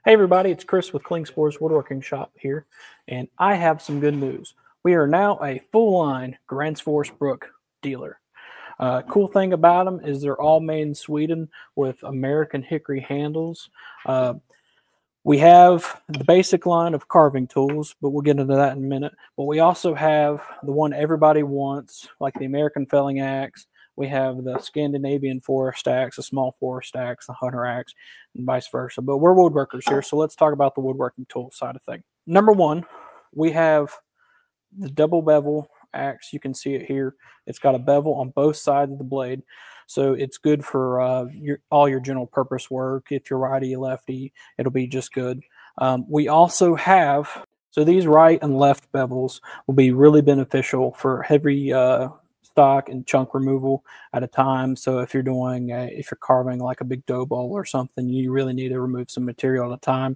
Hey everybody, it's Chris with Klingspor's Woodworking Shop here, and I have some good news. We are now a full-line Gransfors Bruk dealer. Cool thing about them is they're all made in Sweden with American hickory handles. We have the basic line of carving tools, but we'll get into that in a minute. But we also have the one everybody wants, like the American felling axe. We have the Scandinavian forest axe, the small forest axe, the hunter axe, and vice versa. But we're woodworkers here, so let's talk about the woodworking tool side of things. Number one, we have the double bevel axe. You can see it here. It's got a bevel on both sides of the blade, so it's good for all your general purpose work. If you're righty lefty, it'll be just good. We also have, so these right and left bevels will be really beneficial for heavy stock and chunk removal at a time. So if you're doing if you're carving like a big dough bowl or something, you really need to remove some material at a time.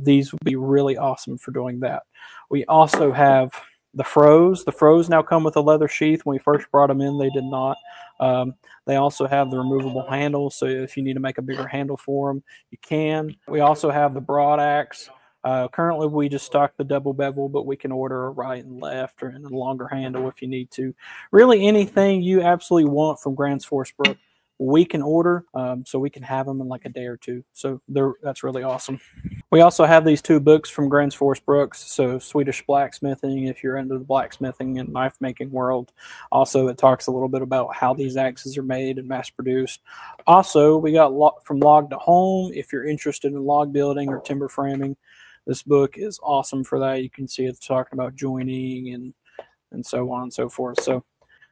These would be really awesome for doing that. We also have the froze. The froze now come with a leather sheath. When we first brought them in, they did not. They also have the removable handle, so if you need to make a bigger handle for them, you can. We also have the broad axe. Currently, we just stock the double bevel, but we can order a right and left or in a longer handle if you need to. Really, anything you absolutely want from Gransfors Bruk, we can order, so we can have them in like a day or two. So that's really awesome. We also have these two books from Gransfors Bruk, so Swedish blacksmithing, if you're into the blacksmithing and knife making world. Also, it talks a little bit about how these axes are made and mass produced. Also, we got From Log to Home, if you're interested in log building or timber framing. This book is awesome for that. You can see it's talking about joining and so on and so forth. So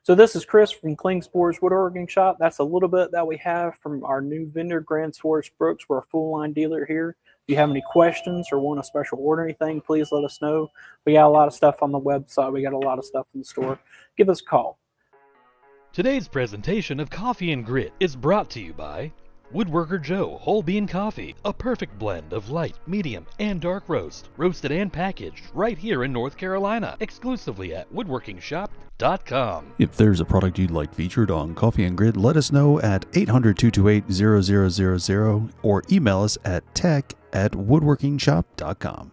this is Chris from Klingspor's Woodworking Shop. That's a little bit that we have from our new vendor, Gransfors Bruk. We're a full-line dealer here. If you have any questions or want a special order anything, please let us know. We got a lot of stuff on the website. We got a lot of stuff in the store. Give us a call. Today's presentation of Coffee and Grit is brought to you by Woodworker Joe Whole Bean Coffee, a perfect blend of light, medium, and dark roast, roasted and packaged right here in North Carolina, exclusively at woodworkingshop.com. If there's a product you'd like featured on Coffee and Grit, let us know at 800-228-0000 or email us at tech@woodworkingshop.com.